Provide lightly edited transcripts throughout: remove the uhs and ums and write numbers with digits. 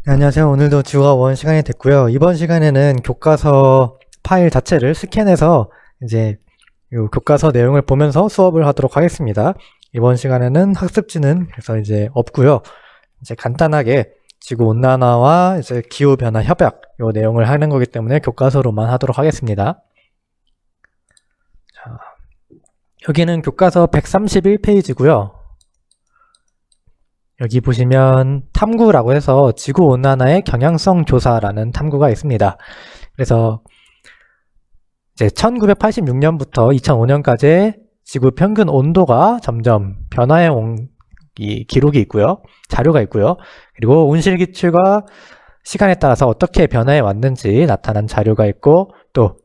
네, 안녕하세요. 오늘도 지구가 원 시간이 됐고요. 이번 시간에는 교과서 파일 자체를 스캔해서 이제 이 교과서 내용을 보면서 수업을 하도록 하겠습니다. 이번 시간에는 학습지는 그래서 이제 없고요. 이제 간단하게 지구 온난화와 이제 기후 변화 협약 요 내용을 하는 거기 때문에 교과서로만 하도록 하겠습니다. 자, 여기는 교과서 131페이지고요. 여기 보시면 탐구라고 해서 지구온난화의 경향성 조사라는 탐구가 있습니다. 그래서 이제 1986년부터 2005년까지 지구 평균 온도가 점점 변화해 온 이 기록이 있고요. 자료가 있고요. 그리고 온실기출과 시간에 따라서 어떻게 변화해 왔는지 나타난 자료가 있고, 또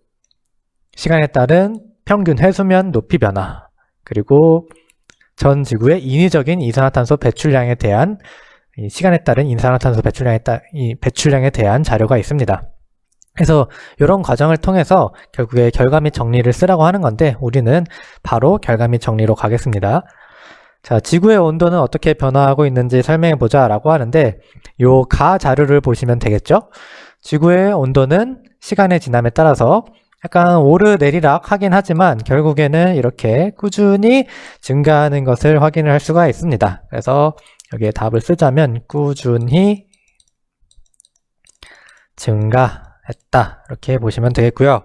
시간에 따른 평균 해수면 높이 변화, 그리고 전 지구의 인위적인 이산화탄소 배출량에 대한 시간에 따른 이산화탄소 배출량에 대한 자료가 있습니다. 그래서 이런 과정을 통해서 결국에 결과 및 정리를 쓰라고 하는 건데 우리는 바로 결과 및 정리로 가겠습니다. 자, 지구의 온도는 어떻게 변화하고 있는지 설명해 보자 라고 하는데 요 가 자료를 보시면 되겠죠? 지구의 온도는 시간의 지남에 따라서 약간 오르내리락 하긴 하지만 결국에는 이렇게 꾸준히 증가하는 것을 확인을 할 수가 있습니다. 그래서 여기에 답을 쓰자면 꾸준히 증가했다 이렇게 보시면 되겠고요.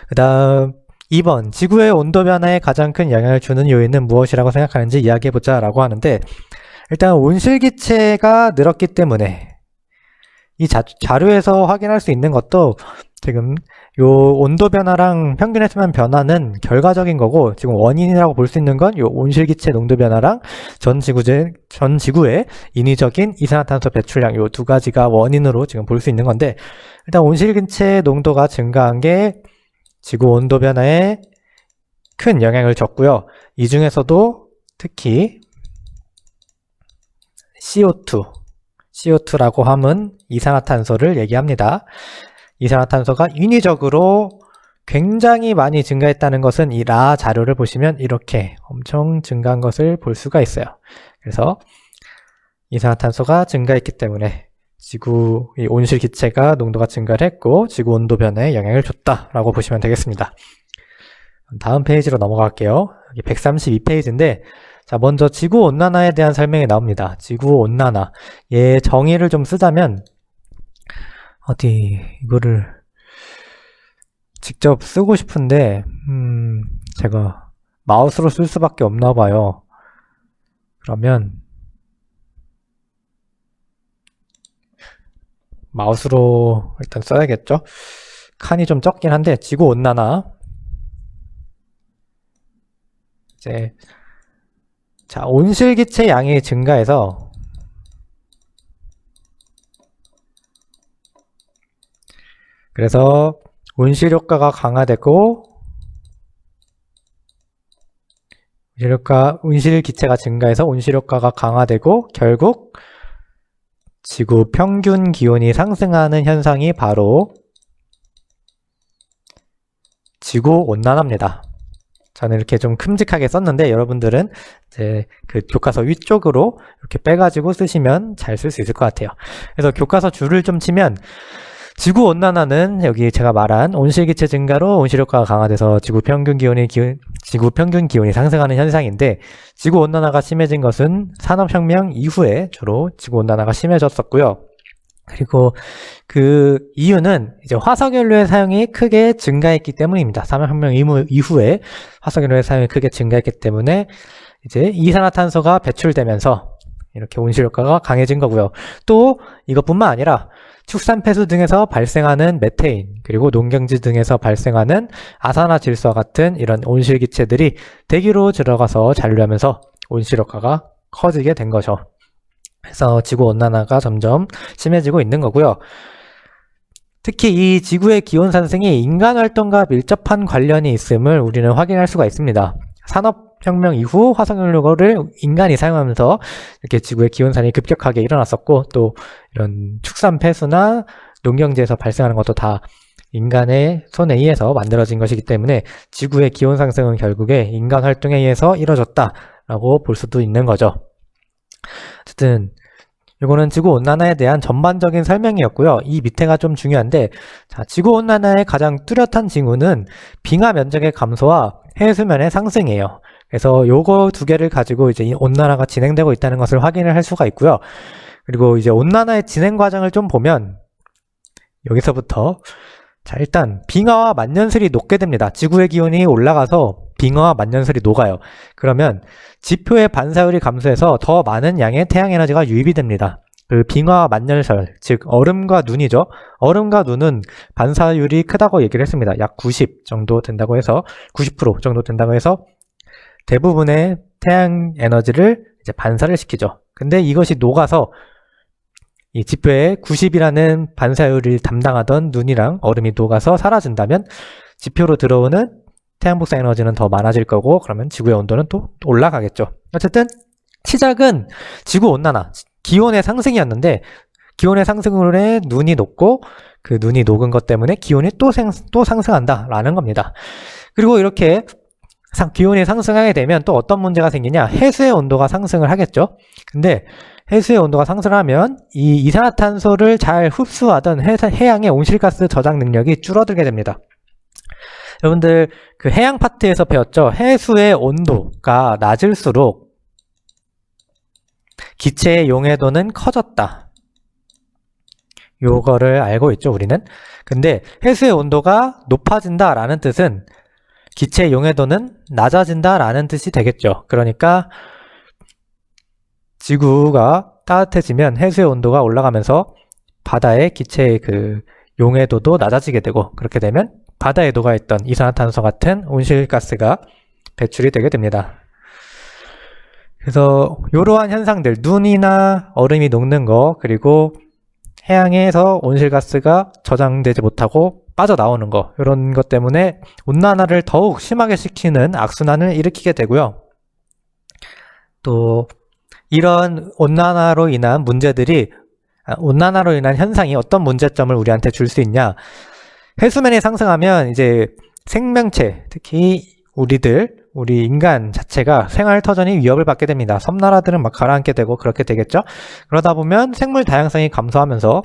그 다음 2번 지구의 온도 변화에 가장 큰 영향을 주는 요인은 무엇이라고 생각하는지 이야기해보자 라고 하는데, 일단 온실기체가 늘었기 때문에 이 자료에서 확인할 수 있는 것도 지금 요 온도 변화랑 평균 해수면 변화는 결과적인 거고, 지금 원인이라고 볼 수 있는 건 요 온실기체 농도 변화랑 전 지구의 인위적인 이산화탄소 배출량 요 두 가지가 원인으로 지금 볼 수 있는 건데, 일단 온실기체 농도가 증가한 게 지구 온도 변화에 큰 영향을 줬고요. 이 중에서도 특히 CO2라고 함은 이산화탄소를 얘기합니다. 이산화탄소가 인위적으로 굉장히 많이 증가했다는 것은 이 라 자료를 보시면 이렇게 엄청 증가한 것을 볼 수가 있어요. 그래서 이산화탄소가 증가했기 때문에 지구의 온실기체가 농도가 증가를 했고 지구 온도 변화에 영향을 줬다라고 보시면 되겠습니다. 다음 페이지로 넘어갈게요. 여기 132페이지인데 자, 먼저 지구온난화에 대한 설명이 나옵니다. 지구온난화. 얘 정의를 좀 쓰자면 이거를 직접 쓰고 싶은데 제가 마우스로 쓸 수밖에 없나 봐요. 그러면 마우스로 일단 써야겠죠? 칸이 좀 적긴 한데 지구온난화 이제 자, 온실기체 양이 증가해서 그래서 온실효과가 강화되고 온실기체가 증가해서 온실효과가 강화되고 결국 지구 평균 기온이 상승하는 현상이 바로 지구온난화입니다. 저는 이렇게 좀 큼직하게 썼는데 여러분들은 이제 그 교과서 위쪽으로 이렇게 빼가지고 쓰시면 잘 쓸 수 있을 것 같아요. 그래서 교과서 줄을 좀 치면 지구온난화는 여기 제가 말한 온실기체 증가로 온실효과가 강화돼서 지구 평균 기온이 상승하는 현상인데, 지구온난화가 심해진 것은 산업혁명 이후에 주로 지구온난화가 심해졌었고요. 그리고 그 이유는 이제 화석연료의 사용이 크게 증가했기 때문입니다. 산업혁명 이후에 화석연료의 사용이 크게 증가했기 때문에 이제 이산화탄소가 배출되면서 이렇게 온실효과가 강해진 거고요. 또 이것뿐만 아니라 축산 폐수 등에서 발생하는 메테인, 그리고 농경지 등에서 발생하는 아산화질소와 같은 이런 온실기체들이 대기로 들어가서 잔류하면서 온실효과가 커지게 된 거죠. 그래서 지구온난화가 점점 심해지고 있는 거고요. 특히 이 지구의 기온 상승이 인간활동과 밀접한 관련이 있음을 우리는 확인할 수가 있습니다. 산업혁명 이후 화석연료를 인간이 사용하면서 이렇게 지구의 기온상이 급격하게 일어났었고, 또 이런 축산 폐수나 농경지에서 발생하는 것도 다 인간의 손에 의해서 만들어진 것이기 때문에 지구의 기온 상승은 결국에 인간 활동에 의해서 이뤄졌다라고 볼 수도 있는 거죠. 어쨌든 이거는 지구온난화에 대한 전반적인 설명이었고요. 이 밑에가 좀 중요한데, 자, 지구온난화의 가장 뚜렷한 징후는 빙하 면적의 감소와 해수면의 상승이에요. 그래서 요거 두 개를 가지고 이제 이 온난화가 진행되고 있다는 것을 확인을 할 수가 있고요. 그리고 이제 온난화의 진행 과정을 좀 보면, 여기서부터, 자, 일단 빙하와 만년설이 녹게 됩니다. 지구의 기온이 올라가서 빙하와 만년설이 녹아요. 그러면 지표의 반사율이 감소해서 더 많은 양의 태양 에너지가 유입이 됩니다. 그 빙하와 만년설, 즉 얼음과 눈이죠. 얼음과 눈은 반사율이 크다고 얘기를 했습니다. 약 90 정도 된다고 해서 90% 정도 된다고 해서 대부분의 태양 에너지를 이제 반사를 시키죠. 근데 이것이 녹아서 이 지표의 90이라는 반사율을 담당하던 눈이랑 얼음이 녹아서 사라진다면 지표로 들어오는 태양 복사 에너지는 더 많아질 거고, 그러면 지구의 온도는 또 올라가겠죠. 어쨌든 시작은 지구 온난화, 기온의 상승이었는데 기온의 상승으로 인해 눈이 녹고 그 눈이 녹은 것 때문에 기온이 또 상승한다라는 겁니다. 그리고 이렇게 기온이 상승하게 되면 또 어떤 문제가 생기냐? 해수의 온도가 상승을 하겠죠. 근데 해수의 온도가 상승하면 이 이산화탄소를 잘 흡수하던 해양의 온실가스 저장 능력이 줄어들게 됩니다. 여러분들 그 해양 파트에서 배웠죠? 해수의 온도가 낮을수록 기체의 용해도는 커졌다. 요거를 알고 있죠, 우리는? 근데 해수의 온도가 높아진다라는 뜻은 기체의 용해도는 낮아진다라는 뜻이 되겠죠. 그러니까 지구가 따뜻해지면 해수의 온도가 올라가면서 바다의 기체의 그 용해도도 낮아지게 되고, 그렇게 되면 바다에 녹아있던 이산화탄소 같은 온실가스가 배출이 되게 됩니다. 그래서 이러한 현상들, 눈이나 얼음이 녹는 거, 그리고 해양에서 온실가스가 저장되지 못하고 빠져나오는 거, 이런 것 때문에 온난화를 더욱 심하게 시키는 악순환을 일으키게 되고요. 또 이런 온난화로 인한 현상이 어떤 문제점을 우리한테 줄 수 있냐? 해수면이 상승하면 이제 생명체, 특히 우리 인간 자체가 생활 터전이 위협을 받게 됩니다. 섬나라들은 막 가라앉게 되고 그렇게 되겠죠. 그러다 보면 생물 다양성이 감소하면서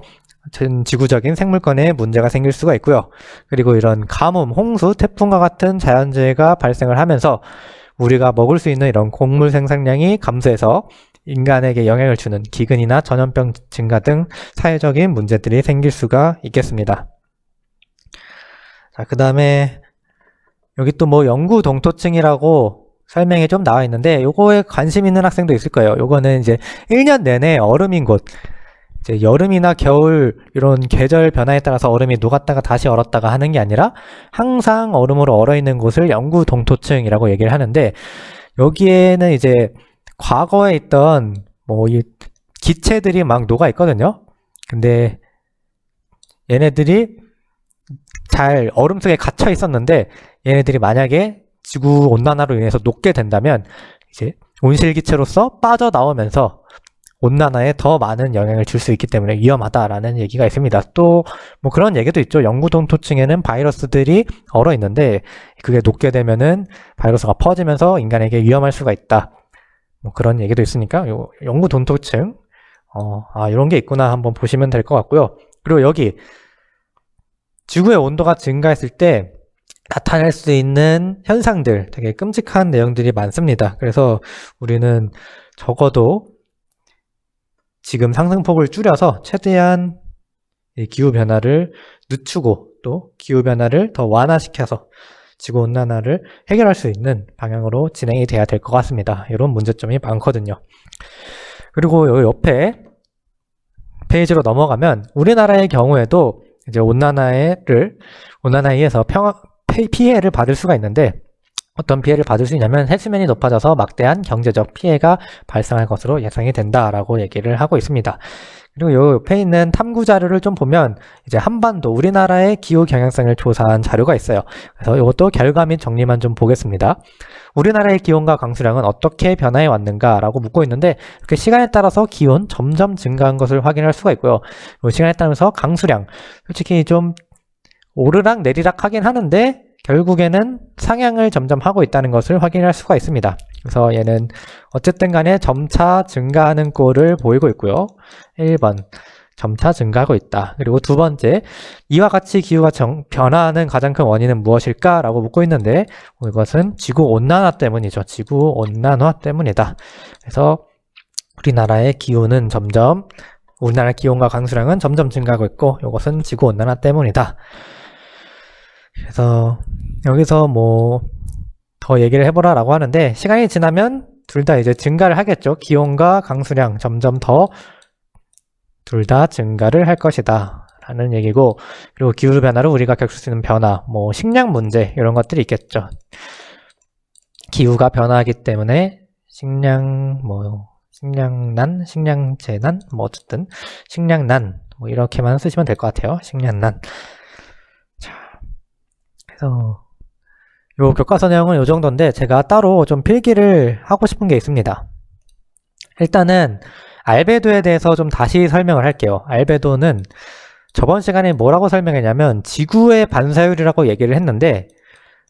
전 지구적인 생물권에 문제가 생길 수가 있고요. 그리고 이런 가뭄, 홍수, 태풍과 같은 자연재해가 발생을 하면서 우리가 먹을 수 있는 이런 곡물 생산량이 감소해서 인간에게 영향을 주는 기근이나 전염병 증가 등 사회적인 문제들이 생길 수가 있겠습니다. 자, 그 다음에 여기 또 뭐 영구 동토층이라고 설명이 좀 나와 있는데 요거에 관심 있는 학생도 있을 거예요. 요거는 이제 1년 내내 얼음인 곳, 이제 여름이나 겨울 이런 계절 변화에 따라서 얼음이 녹았다가 다시 얼었다가 하는 게 아니라 항상 얼음으로 얼어 있는 곳을 영구 동토층이라고 얘기를 하는데, 여기에는 이제 과거에 있던 뭐 이 기체들이 막 녹아 있거든요. 근데 얘네들이 잘 얼음 속에 갇혀 있었는데 얘네들이 만약에 지구 온난화로 인해서 녹게 된다면 이제 온실기체로서 빠져나오면서 온난화에 더 많은 영향을 줄 수 있기 때문에 위험하다라는 얘기가 있습니다. 또 뭐 그런 얘기도 있죠. 영구동토층에는 바이러스들이 얼어 있는데 그게 녹게 되면은 바이러스가 퍼지면서 인간에게 위험할 수가 있다. 뭐 그런 얘기도 있으니까 요 영구동토층 이런 게 있구나 한번 보시면 될 것 같고요. 그리고 여기 지구의 온도가 증가했을 때 나타날 수 있는 현상들, 되게 끔찍한 내용들이 많습니다. 그래서 우리는 적어도 지금 상승폭을 줄여서 최대한 이 기후변화를 늦추고 또 기후변화를 더 완화시켜서 지구온난화를 해결할 수 있는 방향으로 진행이 돼야 될 것 같습니다. 이런 문제점이 많거든요. 그리고 여기 옆에 페이지로 넘어가면 우리나라의 경우에도 이제 온난화에 의해서 피해를 받을 수가 있는데, 어떤 피해를 받을 수 있냐면 해수면이 높아져서 막대한 경제적 피해가 발생할 것으로 예상이 된다라고 얘기를 하고 있습니다. 그리고 요 옆에 있는 탐구 자료를 좀 보면 이제 한반도 우리나라의 기후 경향성을 조사한 자료가 있어요. 그래서 이것도 결과 및 정리만 좀 보겠습니다. 우리나라의 기온과 강수량은 어떻게 변화해 왔는가라고 묻고 있는데, 이렇게 시간에 따라서 기온 점점 증가한 것을 확인할 수가 있고요. 시간에 따라서 강수량, 솔직히 좀 오르락 내리락 하긴 하는데 결국에는 상향을 점점 하고 있다는 것을 확인할 수가 있습니다. 그래서 얘는 어쨌든 간에 점차 증가하는 꼴을 보이고 있고요. 1번 점차 증가하고 있다. 그리고 두 번째, 이와 같이 기후가 변화하는 가장 큰 원인은 무엇일까? 라고 묻고 있는데 이것은 지구온난화 때문이죠. 지구온난화 때문이다. 그래서 우리나라의 기후는 우리나라 기온과 강수량은 점점 증가하고 있고 이것은 지구온난화 때문이다. 그래서 여기서 뭐 더 얘기를 해보라 라고 하는데 시간이 지나면 둘 다 이제 증가를 하겠죠. 기온과 강수량 점점 더 둘 다 증가를 할 것이다 라는 얘기고, 그리고 기후변화로 우리가 겪을 수 있는 변화, 뭐 식량 문제 이런 것들이 있겠죠. 기후가 변화하기 때문에 식량난, 식량재난, 뭐 어쨌든 식량난 뭐 이렇게만 쓰시면 될 것 같아요. 식량난. 자, 그래서 요 교과서 내용은 요 정도인데 제가 따로 좀 필기를 하고 싶은 게 있습니다. 일단은 알베도에 대해서 좀 다시 설명을 할게요. 알베도는 저번 시간에 뭐라고 설명했냐면 지구의 반사율이라고 얘기를 했는데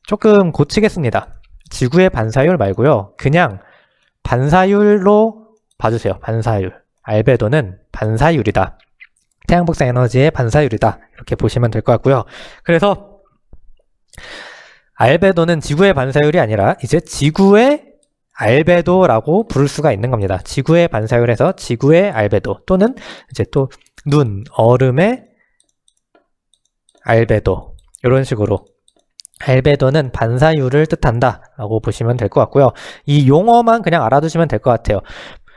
조금 고치겠습니다. 지구의 반사율 말고요. 그냥 반사율로 봐주세요. 반사율. 알베도는 반사율이다. 태양 복사 에너지의 반사율이다. 이렇게 보시면 될 것 같고요. 그래서 알베도는 지구의 반사율이 아니라 이제 지구의 알베도라고 부를 수가 있는 겁니다. 지구의 반사율에서 지구의 알베도 또는 이제 또 눈, 얼음의 알베도 이런 식으로 알베도는 반사율을 뜻한다 라고 보시면 될 것 같고요. 이 용어만 그냥 알아두시면 될 것 같아요.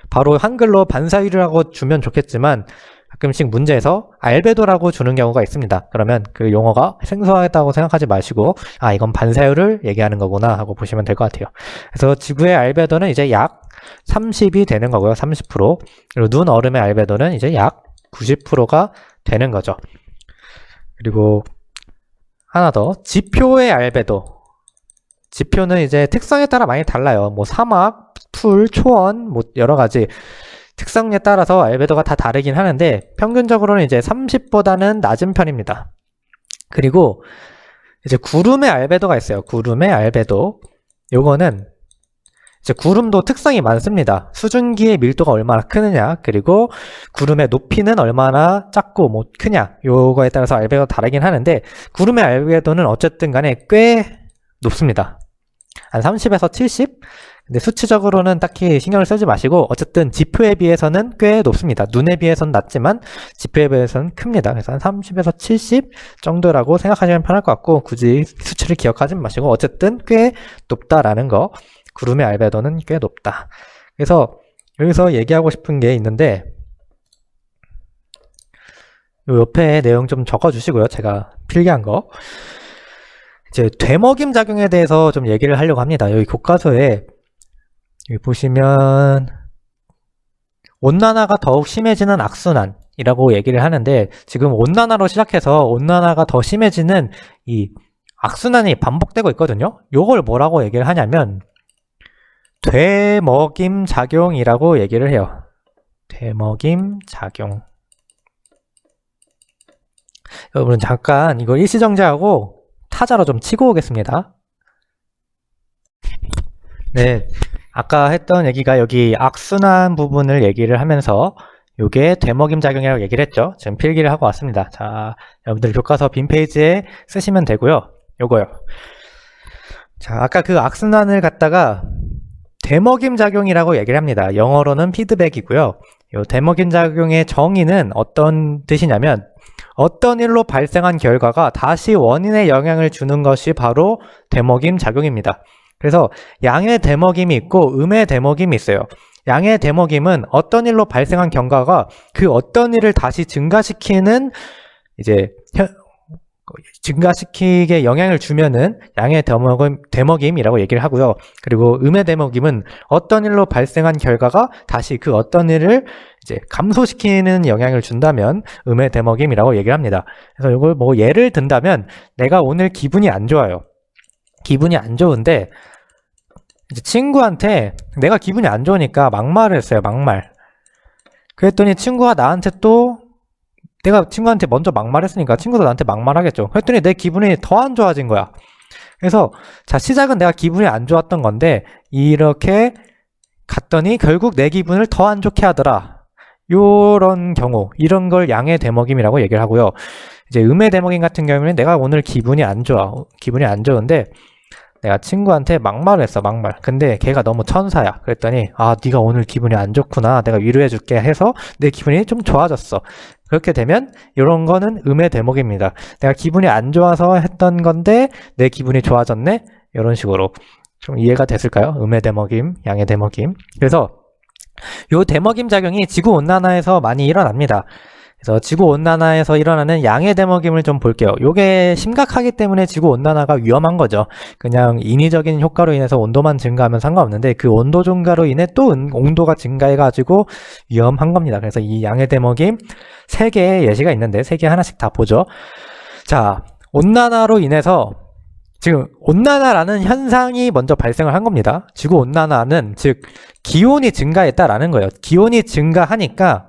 바로 한글로 반사율이라고 주면 좋겠지만 가끔씩 문제에서 알베도라고 주는 경우가 있습니다. 그러면 그 용어가 생소하다고 생각하지 마시고 아 이건 반사율을 얘기하는 거구나 하고 보시면 될 것 같아요. 그래서 지구의 알베도는 이제 약 30이 되는 거고요. 30%. 그리고 눈, 얼음의 알베도는 이제 약 90%가 되는 거죠. 그리고 하나 더, 지표의 알베도. 지표는 이제 특성에 따라 많이 달라요. 뭐 사막, 풀, 초원, 뭐 여러 가지 특성에 따라서 알베도가 다 다르긴 하는데 평균적으로는 이제 30보다는 낮은 편입니다. 그리고 이제 구름의 알베도가 있어요. 구름의 알베도. 요거는 이제 구름도 특성이 많습니다. 수증기의 밀도가 얼마나 크느냐, 그리고 구름의 높이는 얼마나 작고 뭐 크냐, 요거에 따라서 알베도가 다르긴 하는데 구름의 알베도는 어쨌든 간에 꽤 높습니다. 한 30에서 70? 근데 수치적으로는 딱히 신경을 쓰지 마시고 어쨌든 지표에 비해서는 꽤 높습니다. 눈에 비해서는 낮지만 지표에 비해서는 큽니다. 그래서 한 30에서 70 정도라고 생각하시면 편할 것 같고 굳이 수치를 기억하지 마시고 어쨌든 꽤 높다라는 거. 구름의 알베도는 꽤 높다. 그래서 여기서 얘기하고 싶은 게 있는데 요 옆에 내용 좀 적어주시고요. 제가 필기한 거. 이제 되먹임 작용에 대해서 좀 얘기를 하려고 합니다. 여기 교과서에 여기 보시면 온난화가 더욱 심해지는 악순환이라고 얘기를 하는데 지금 온난화로 시작해서 온난화가 더 심해지는 이 악순환이 반복되고 있거든요. 요걸 뭐라고 얘기를 하냐면 되먹임 작용이라고 얘기를 해요. 되먹임 작용. 여러분 잠깐 이걸 일시정지하고 타자로 좀 치고 오겠습니다. 네, 아까 했던 얘기가 여기 악순환 부분을 얘기를 하면서 요게 되먹임 작용이라고 얘기를 했죠. 지금 필기를 하고 왔습니다. 자, 여러분들 교과서 빈 페이지에 쓰시면 되고요. 요거요. 자, 아까 그 악순환을 갖다가 되먹임 작용이라고 얘기를 합니다. 영어로는 피드백이고요. 요 되먹임 작용의 정의는 어떤 뜻이냐면 어떤 일로 발생한 결과가 다시 원인에 영향을 주는 것이 바로 되먹임 작용입니다. 그래서 양의 되먹임이 있고 음의 되먹임이 있어요. 양의 되먹임은 어떤 일로 발생한 결과가 그 어떤 일을 다시 증가시키는 이제 증가시키게 영향을 주면은 양의 되먹임이라고 얘기를 하고요. 그리고 음의 되먹임은 어떤 일로 발생한 결과가 다시 그 어떤 일을 이제 감소시키는 영향을 준다면 음의 되먹임이라고 얘기를 합니다. 그래서 이걸 뭐 예를 든다면 내가 오늘 기분이 안 좋아요. 기분이 안 좋은데 이제 친구한테 내가 기분이 안 좋으니까 막말을 했어요. 막말. 그랬더니 친구가 나한테 또 내가 친구한테 먼저 막말했으니까 친구도 나한테 막말하겠죠. 그랬더니 내 기분이 더 안 좋아진 거야. 그래서 자, 시작은 내가 기분이 안 좋았던 건데 이렇게 갔더니 결국 내 기분을 더 안 좋게 하더라. 요런 경우, 이런 걸 양의 대먹임이라고 얘기를 하고요. 이제 음의 대먹임 같은 경우에는 내가 오늘 기분이 안 좋은데 내가 친구한테 막말을 했어, 막말. 근데 걔가 너무 천사야. 그랬더니 네가 오늘 기분이 안 좋구나, 내가 위로해줄게 해서 내 기분이 좀 좋아졌어. 그렇게 되면 이런 거는 음의 대먹입니다. 내가 기분이 안 좋아서 했던 건데 내 기분이 좋아졌네? 이런 식으로 좀 이해가 됐을까요? 음의 대먹임, 양의 대먹임. 그래서 요 대먹임 작용이 지구온난화에서 많이 일어납니다. 그래서 지구온난화에서 일어나는 양의 대먹임을 좀 볼게요. 요게 심각하기 때문에 지구온난화가 위험한 거죠. 그냥 인위적인 효과로 인해서 온도만 증가하면 상관없는데 그 온도 증가로 인해 또 온도가 증가해가지고 위험한 겁니다. 그래서 이 양의 대먹임 3개의 예시가 있는데 3개 하나씩 다 보죠. 자, 온난화로 인해서 지금 온난화라는 현상이 먼저 발생을 한 겁니다. 지구온난화는 즉 기온이 증가했다라는 거예요. 기온이 증가하니까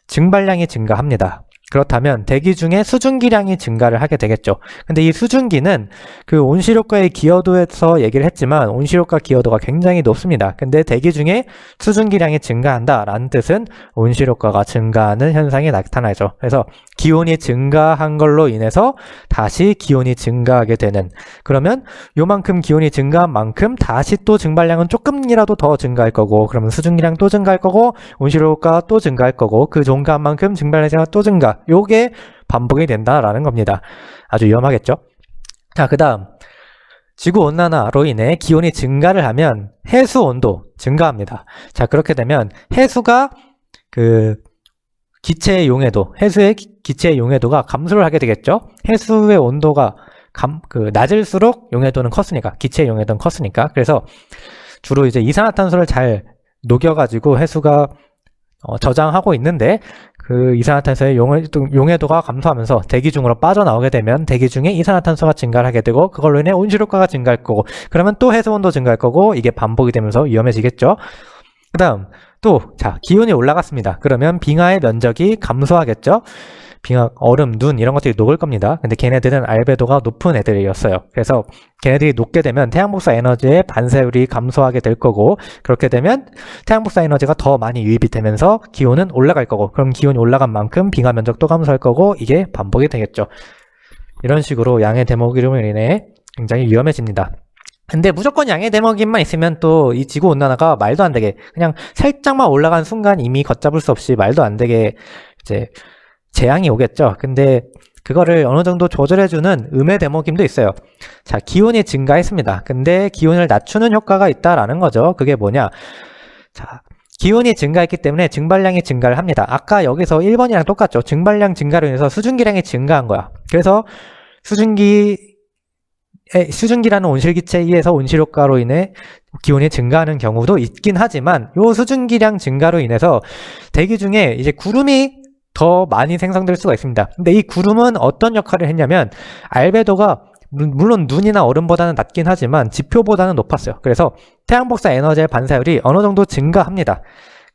증발량이 증가합니다. 그렇다면 대기 중에 수증기량이 증가를 하게 되겠죠. 근데 이 수증기는 그 온실효과의 기여도에서 얘기를 했지만 온실효과 기여도가 굉장히 높습니다. 근데 대기 중에 수증기량이 증가한다라는 뜻은 온실효과가 증가하는 현상이 나타나죠. 그래서 기온이 증가한 걸로 인해서 다시 기온이 증가하게 되는, 그러면 요만큼 기온이 증가한 만큼 다시 또 증발량은 조금이라도 더 증가할 거고, 그러면 수증기량 또 증가할 거고, 온실효과 또 증가할 거고, 그 증가한 만큼 증발량이 또 증가, 요게 반복이 된다라는 겁니다. 아주 위험하겠죠? 자, 그 다음 지구온난화로 인해 기온이 증가를 하면 해수 온도 증가합니다. 자, 그렇게 되면 해수가 그 기체의 용해도, 해수의 기체의 용해도가 감소를 하게 되겠죠? 해수의 온도가 낮을수록 용해도는 컸으니까, 기체의 용해도는 컸으니까. 그래서 주로 이제 이산화탄소를 잘 녹여가지고 해수가 저장하고 있는데 그 이산화탄소의 용해도가 감소하면서 대기 중으로 빠져나오게 되면 대기 중에 이산화탄소가 증가를 하게 되고 그걸로 인해 온실효과가 증가할 거고, 그러면 또 해수온도 증가할 거고, 이게 반복이 되면서 위험해지겠죠. 그 다음 자, 기온이 올라갔습니다. 그러면 빙하의 면적이 감소하겠죠. 빙하, 얼음, 눈 이런 것들이 녹을 겁니다. 근데 걔네들은 알베도가 높은 애들이었어요. 그래서 걔네들이 녹게 되면 태양복사 에너지의 반사율이 감소하게 될 거고, 그렇게 되면 태양복사 에너지가 더 많이 유입이 되면서 기온은 올라갈 거고, 그럼 기온이 올라간 만큼 빙하 면적도 감소할 거고, 이게 반복이 되겠죠. 이런 식으로 양의 대먹임으로 인해 굉장히 위험해집니다. 근데 무조건 양의 대먹임만 있으면 또 이 지구온난화가 말도 안 되게 그냥 살짝만 올라간 순간 이미 걷잡을 수 없이 말도 안 되게 이제 재앙이 오겠죠. 근데 그거를 어느 정도 조절해주는 음의 대먹임도 있어요. 자, 기온이 증가했습니다. 근데 기온을 낮추는 효과가 있다라는 거죠. 그게 뭐냐? 자, 기온이 증가했기 때문에 증발량이 증가를 합니다. 아까 여기서 1번이랑 똑같죠. 증발량 증가로 인해서 수증기량이 증가한 거야. 그래서 수증기라는 온실기체에 의해서 온실효과로 인해 기온이 증가하는 경우도 있긴 하지만 요 수증기량 증가로 인해서 대기 중에 이제 구름이 더 많이 생성될 수가 있습니다. 근데 이 구름은 어떤 역할을 했냐면 알베도가 물론 눈이나 얼음보다는 낮긴 하지만 지표보다는 높았어요. 그래서 태양복사 에너지의 반사율이 어느 정도 증가합니다.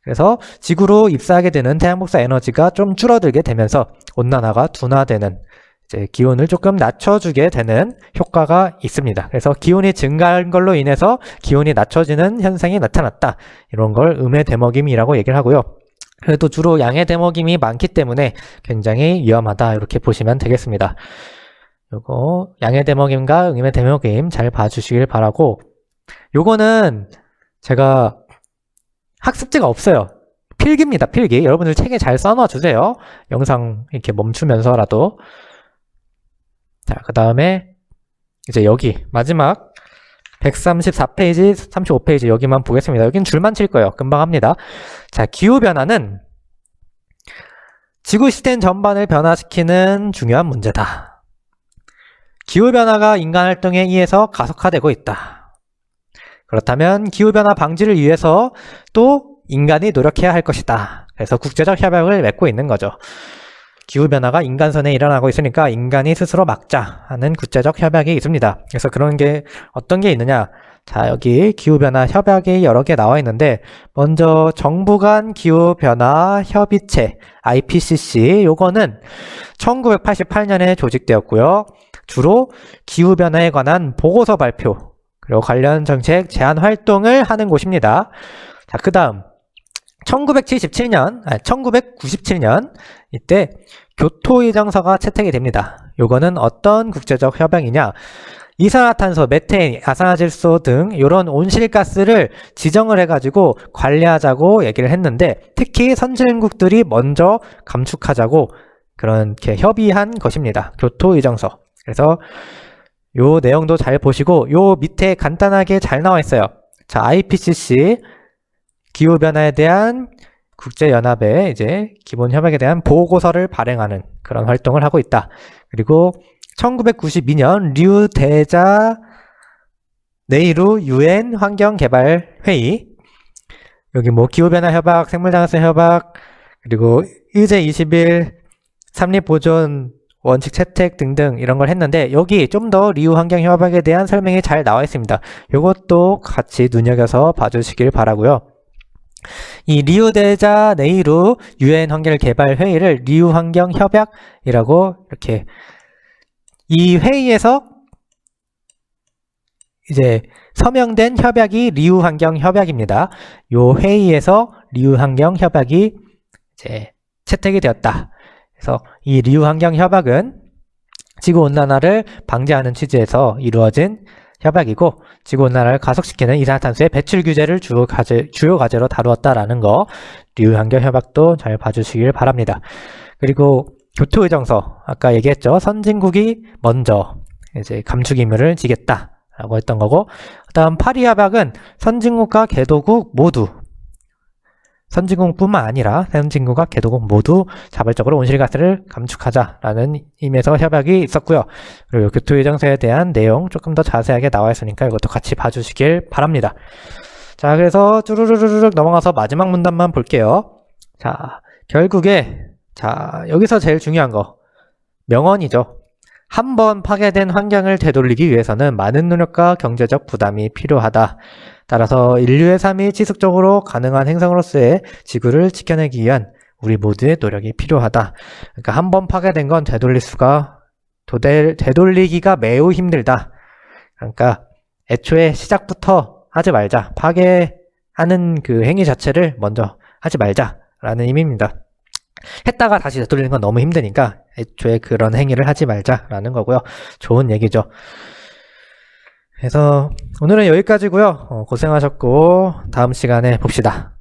그래서 지구로 입사하게 되는 태양복사 에너지가 좀 줄어들게 되면서 온난화가 둔화되는, 이제 기온을 조금 낮춰주게 되는 효과가 있습니다. 그래서 기온이 증가한 걸로 인해서 기온이 낮춰지는 현상이 나타났다. 이런 걸 음의 대먹임이라고 얘기를 하고요. 그래도 주로 양의 대먹임이 많기 때문에 굉장히 위험하다, 이렇게 보시면 되겠습니다. 요거 양의 대먹임과 음의 대먹임 잘 봐주시길 바라고, 요거는 제가 학습지가 없어요. 필기입니다. 필기. 여러분들 책에 잘 써놔 주세요. 영상 이렇게 멈추면서라도. 자, 그 다음에 이제 여기 마지막 134페이지, 35페이지 여기만 보겠습니다. 여긴 줄만 칠 거예요. 금방 합니다. 자, 기후변화는 지구 시스템 전반을 변화시키는 중요한 문제다. 기후변화가 인간 활동에 의해서 가속화되고 있다. 그렇다면 기후변화 방지를 위해서 또 인간이 노력해야 할 것이다. 그래서 국제적 협약을 맺고 있는 거죠. 기후변화가 인간선에 일어나고 있으니까 인간이 스스로 막자 하는 국제적 협약이 있습니다. 그래서 그런 게 어떤 게 있느냐? 자, 여기 기후변화 협약이 여러 개 나와 있는데, 먼저 정부 간 기후변화 협의체 IPCC, 요거는 1988년에 조직되었고요. 주로 기후변화에 관한 보고서 발표, 그리고 관련 정책 제안 활동을 하는 곳입니다. 자, 그 다음 1997년 이때 교토의정서가 채택이 됩니다. 요거는 어떤 국제적 협약이냐? 이산화탄소, 메테인, 야산화질소 등 이런 온실가스를 지정을 해가지고 관리하자고 얘기를 했는데 특히 선진국들이 먼저 감축하자고 그렇게 협의한 것입니다. 교토의정서. 그래서 요 내용도 잘 보시고 요 밑에 간단하게 잘 나와 있어요. 자, IPCC 기후변화에 대한 국제연합의 이제 기본 협약에 대한 보고서를 발행하는 그런 활동을 하고 있다. 그리고 1992년 류대자 네이루 UN 환경개발회의, 여기 뭐 기후변화 협약, 생물다양성 협약, 그리고 의제 20일 삼립보존 원칙 채택 등등 이런 걸 했는데 여기 좀 더 리우 환경 협약에 대한 설명이 잘 나와 있습니다. 이것도 같이 눈여겨서 봐주시길 바라고요. 이 리우데자 네이루 UN 환경 개발 회의를 리우 환경 협약이라고 이렇게, 이 회의에서 이제 서명된 협약이 리우 환경 협약입니다. 요 회의에서 리우 환경 협약이 이제 채택이 되었다. 그래서 이 리우 환경 협약은 지구온난화를 방지하는 취지에서 이루어진 협약이고 지구온난화를 가속시키는 이산화탄소의 배출 규제를 주요 과제로 다루었다라는 거, 리우 환경 협약도 잘 봐주시길 바랍니다. 그리고 교토의정서, 아까 얘기했죠. 선진국이 먼저 이제 감축 의무를 지겠다라고 했던 거고, 그다음 파리 협약은 선진국과 개도국 모두, 선진국뿐만 아니라 선진국과 개도국 모두 자발적으로 온실가스를 감축하자라는 의미에서 협약이 있었고요. 그리고 교토의정서에 대한 내용 조금 더 자세하게 나와 있으니까 이것도 같이 봐주시길 바랍니다. 자, 그래서 쭈루루루룩 넘어가서 마지막 문단만 볼게요. 자, 결국에 여기서 제일 중요한 거 명언이죠. 한 번 파괴된 환경을 되돌리기 위해서는 많은 노력과 경제적 부담이 필요하다. 따라서 인류의 삶이 지속적으로 가능한 행성으로서의 지구를 지켜내기 위한 우리 모두의 노력이 필요하다. 그러니까 한 번 파괴된 건 되돌리기가 매우 힘들다. 그러니까 애초에 시작부터 하지 말자. 파괴하는 그 행위 자체를 먼저 하지 말자라는 의미입니다. 했다가 다시 되돌리는 건 너무 힘드니까 애초에 그런 행위를 하지 말자라는 거고요. 좋은 얘기죠. 그래서 오늘은 여기까지고요. 고생하셨고 다음 시간에 봅시다.